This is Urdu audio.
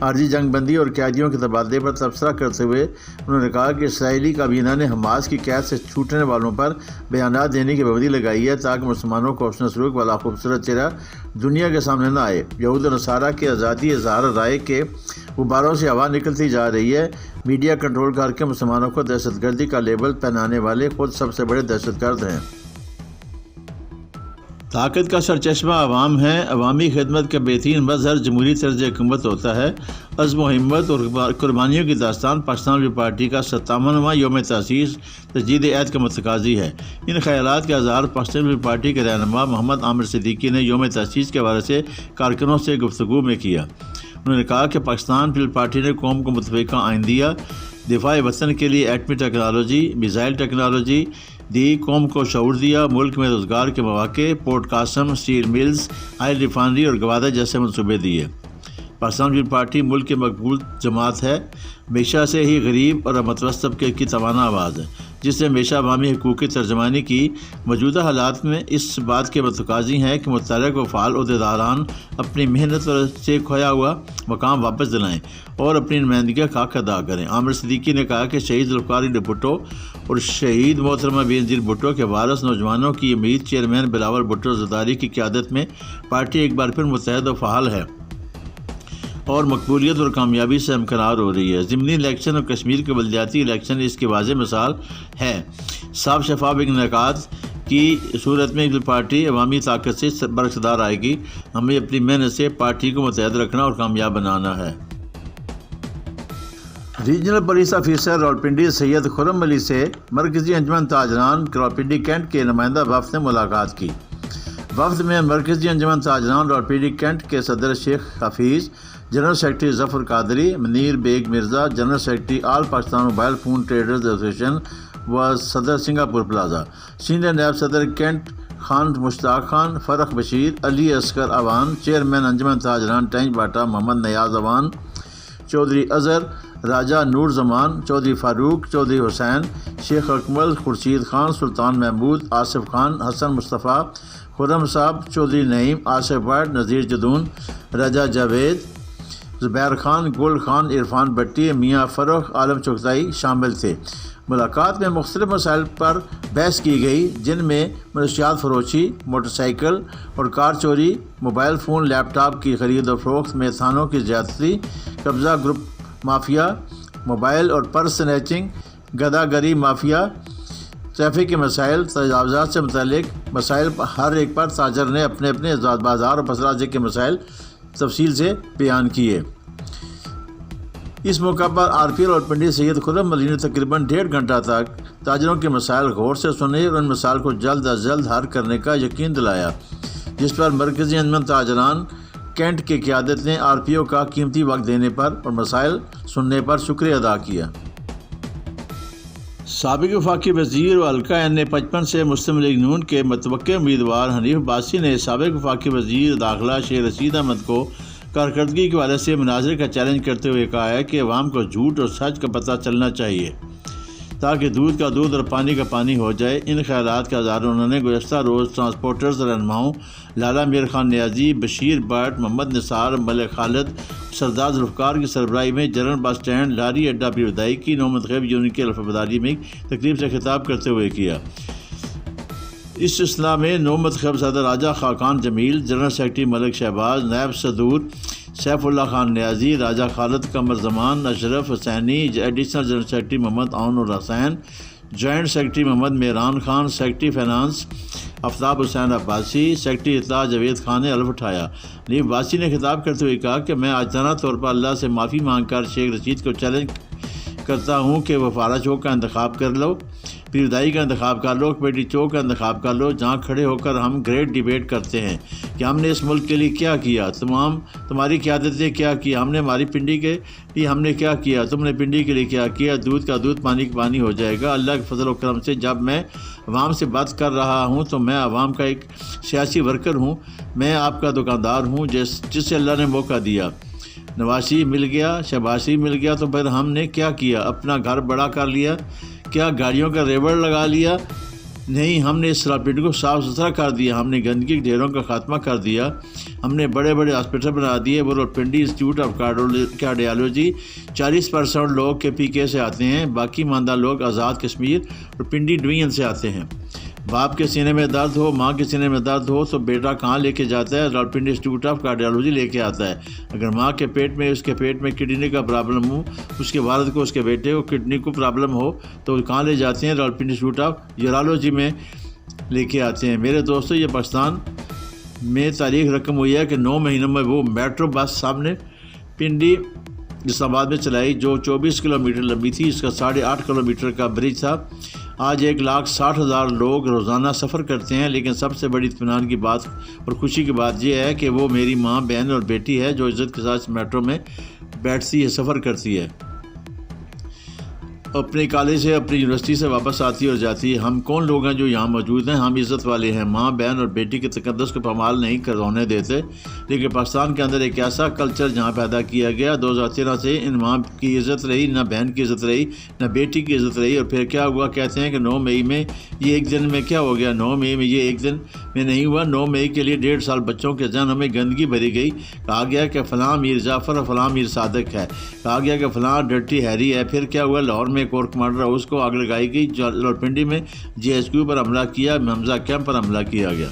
عارضی جنگ بندی اور قیدیوں کے تبادلے پر تبصرہ کرتے ہوئے انہوں نے کہا کہ اسرائیلی کابینہ نے حماس کی قید سے چھوٹنے والوں پر بیانات دینے کی پابندی لگائی ہے تاکہ مسلمانوں کو حسن سلوک والا خوبصورت چہرہ دنیا کے سامنے نہ آئے۔ یہود و نصارہ کے آزادی اظہار رائے کے غباروں سے ہوا نکلتی جا رہی ہے۔ میڈیا کنٹرول کر کے مسلمانوں کو دہشت گردی کا لیبل پہنانے والے خود سب سے بڑے دہشت گرد ہیں۔ طاقت کا سرچشمہ عوام ہے۔ عوامی خدمت کا بہترین مظہر جمہوری طرز حکومت ہوتا ہے۔ عزم و ہمت اور قربانیوں کی داستان پاکستان پیپلز پارٹی کا 57واں یوم تاسیس تجدید عہد کا متقاضی ہے۔ ان خیالات کا اظہار پاکستان پیپلز پارٹی کے رہنما محمد عامر صدیقی نے یوم تاسیس کے حوالے سے کارکنوں سے گفتگو میں کیا۔ انہوں نے کہا کہ پاکستان پیپلز پارٹی نے قوم کو متفقہ آئین دیا، دفاع وطن کے لیے ایٹمی ٹیکنالوجی، میزائل ٹیکنالوجی دی، قوم کو شعور دیا، ملک میں روزگار کے مواقع، port Qasim, steel mills, oil refinery اور گوادہ جیسے منصوبے دیے۔ پاکستان پیپلز پارٹی ملک کی مقبول جماعت ہے، ہمیشہ سے ہی غریب اور متوسط طبقے کی توانا آواز ہے، جس نے ہمیشہ عوامی حقوق کی ترجمانی کی۔ موجودہ حالات میں اس بات کے متقاضی ہیں کہ متحرک و فعال عہدیداران اپنی محنت سے کھویا ہوا مقام واپس دلائیں اور اپنی نمائندگی کا حق ادا کریں۔ عامر صدیقی نے کہا کہ شہید ذوالفقار علی بھٹو اور شہید محترمہ بے نظیر بھٹو کے وارث نوجوانوں کی امید چیئرمین بلاول بھٹو زرداری کی قیادت میں پارٹی ایک بار پھر متحد و فعال ہے اور مقبولیت اور کامیابی سے ہمکنار ہو رہی ہے۔ ضمنی الیکشن اور کشمیر کے بلدیاتی الیکشن اس کی واضح مثال ہے۔ صاف شفاف انعقاد کی صورت میں پیپلز پارٹی عوامی طاقت سے برخوردار آئے گی۔ ہمیں اپنی محنت سے پارٹی کو متحد رکھنا اور کامیاب بنانا ہے۔ ریجنل پولیس آفیسر راولپنڈی سید خرم علی سے مرکزی انجمن تاجران راولپنڈی کینٹ کے نمائندہ وفد نے ملاقات کی۔ وفد میں مرکزی انجمن تاجران راولپنڈی کینٹ کے صدر Sheikh Hafeez, general secretary Zafar Qadri, Munir Baig Mirza, general secretary all Pakistan mobile phone traders association و صدر سنگاپور پلازا، سینئر نائب صدر کینٹ خان مشتاق خان، فرخ بشیر، علی اصغر اوان، چیئرمین انجمن تاجران ٹینچ باٹا محمد نیاز اوان، چودھری اظہر، راجہ نور زمان، چودھری فاروق، چودھری حسین، شیخ اکمل، خورشید خان، سلطان محمود، آصف خان، حسن مصطفیٰ، خرم صاحب، چودھری نعیم، آصف بٹ، نذیر جدون، رجا جاوید، زبیر خان، گل خان، عرفان بٹی، میاں فروخ، عالم چغتائی شامل تھے۔ ملاقات میں مختلف مسائل پر بحث کی گئی، جن میں منشیات فروشی، موٹر سائیکل اور کار چوری، موبائل فون، لیپ ٹاپ کی خرید و فروخت میں تھانوں کی زیادتی، قبضہ گروپ مافیا، موبائل اور پرس سنیچنگ، گدا گری مافیا، ٹریفک کے مسائل، تجاوزات سے متعلق مسائل، ہر ایک پر تاجر نے اپنے اپنے بازار اور پسراجے کے مسائل تفصیل سے بیان کیے۔ اس موقع پر آر پی راولپنڈی سید خرم علی نے تقریباً 1.5 گھنٹہ تک تاجروں کے مسائل غور سے سنے اور ان مسائل کو جلد از جلد حل کرنے کا یقین دلایا، جس پر مرکزی انجمن تاجران کینٹ کی قیادت نے آر پی او کا قیمتی وقت دینے پر اور مسائل سننے پر شکریہ ادا کیا۔ سابق وفاقی وزیر و حلقہ N55 سے مسلم لیگ نون کے متوقع امیدوار حنیف عباسی نے سابق وفاقی وزیر داخلہ شیر رشید احمد کو کارکردگی کے حوالے سے مناظرے کا چیلنج کرتے ہوئے کہا ہے کہ عوام کو جھوٹ اور سچ کا پتہ چلنا چاہیے تاکہ دودھ کا دودھ اور پانی کا پانی ہو جائے۔ ان خیالات کا اظہار انہوں نے گزشتہ روز ٹرانسپورٹرز رہنماؤں لالا میر خان نیازی، بشیر بٹ، محمد نثار، ملک خالد، سردار ذوالفقار کی سربراہی میں جنرل بس اسٹینڈ لاری اڈہ پیردائی کی نو منتخب یونٹ کی الفبرداری میں تقریب سے خطاب کرتے ہوئے کیا۔ اس اصطلاح میں نو منتخب صدر راجہ خاقان جمیل، جنرل سیکرٹری ملک شہباز، نائب صدور سیف اللہ خان نیازی، راجہ خالد قمر زمان، اشرف حسینی، ایڈیشنل جنرل سیکرٹری محمد عون الحسین، جوائنٹ سیکرٹری محمد میران خان، سیکرٹری فائنانس آفتاب حسین عباسی، سیکرٹری اطلاع جاوید خان نے حلف اٹھایا۔ حنیف عباسی نے خطاب کرتے ہوئے کہا کہ میں عاجزانہ طور پر اللہ سے معافی مانگ کر شیخ رشید کو چیلنج کرتا ہوں کہ وہ فارا چوک کا انتخاب کر لو، پیردائی کا انتخاب کر لو، کمیٹی چوک کا انتخاب کر لو، جہاں کھڑے ہو کر ہم گریٹ ڈیبیٹ کرتے ہیں کہ ہم نے اس ملک کے لیے کیا کیا، تمہاری قیادت نے کیا کیا، ہم نے ہماری پنڈی کے لیے ہم نے کیا کیا، تم نے پنڈی کے لیے کیا کیا۔ دودھ کا دودھ پانی کا پانی ہو جائے گا۔ اللہ کے فضل و کرم سے جب میں عوام سے بات کر رہا ہوں تو میں عوام کا ایک سیاسی ورکر ہوں، میں آپ کا دکاندار ہوں جس سے اللہ نے موقع دیا۔ نواسی مل گیا، شہبازی مل گیا، تو پھر ہم نے کیا کیا؟ اپنا گھر بڑا کر لیا، کیا گاڑیوں کا ریوڑ لگا لیا؟ نہیں، ہم نے اس راولپنڈی کو صاف ستھرا کر دیا، ہم نے گندگی کے ڈھیروں کا خاتمہ کر دیا، ہم نے بڑے بڑے ہاسپٹل بنا دیے۔ وہ راولپنڈی انسٹیٹیوٹ آف کارڈیالوجی 40% لوگ KPK سے آتے ہیں، باقی ماندہ لوگ آزاد کشمیر اور پنڈی ڈویژن سے آتے ہیں۔ باپ کے سینے میں درد ہو، ماں کے سینے میں درد ہو تو بیٹا کہاں لے کے جاتا ہے؟ راولپنڈی انسٹیٹیوٹ آف کارڈیالوجی لے کے آتا ہے۔ اگر ماں کے پیٹ میں اس کے پیٹ میں کڈنی کا پرابلم ہو، اس کے والد کو اس کے بیٹے کو کڈنی کو پرابلم ہو تو کہاں لے جاتے ہیں؟ راولپنڈی انسٹیٹیوٹ آف یورالوجی میں لے کے آتے ہیں۔ میرے دوستو، یہ پاکستان میں تاریخ رقم ہوئی ہے کہ 9 مہینوں میں وہ میٹرو بس سامنے پنڈی اسلام آباد میں چلائی جو 24 کلومیٹر لمبی تھی، اس کا 8.5 کلومیٹر کا برج تھا۔ آج 1,60,000 لوگ روزانہ سفر کرتے ہیں، لیکن سب سے بڑی اطمینان کی بات اور خوشی کی بات یہ ہے کہ وہ میری ماں، بہن اور بیٹی ہے جو عزت کے ساتھ میٹرو میں بیٹھتی ہے، سفر کرتی ہے، اپنے کالج سے، اپنی یونیورسٹی سے واپس آتی اور جاتی ہے۔ ہم کون لوگ ہیں جو یہاں موجود ہیں؟ ہم عزت والے ہیں، ماں، بہن اور بیٹی کے تقدس کو پامال نہیں ہونے دیتے۔ لیکن پاکستان کے اندر ایک ایسا کلچر جہاں پیدا کیا گیا 2013 سے، ان ماں کی عزت رہی نہ، بہن کی عزت رہی نہ، بیٹی کی عزت رہی۔ اور پھر کیا ہوا؟ کہتے ہیں کہ 9 مئی میں یہ ایک دن میں کیا ہو گیا؟ 9 مئی میں یہ ایک دن میں نہیں ہوا۔ 9 مئی کے لیے 1.5 سال بچوں کے ذہنوں میں گندگی بھری گئی۔ کہا گیا کہ فلاں میر جعفر اور فلاں میر صادق ہے، کہا گیا کہ فلاں ڈرٹی ہیری ہے۔ پھر کیا ہوا؟ لاہور میں ایک اور کمانڈر ہاؤس کو آگ لگائی گئی، راولپنڈی میں GHQ پر حملہ کیا، حمزہ کیمپ پر حملہ کیا گیا۔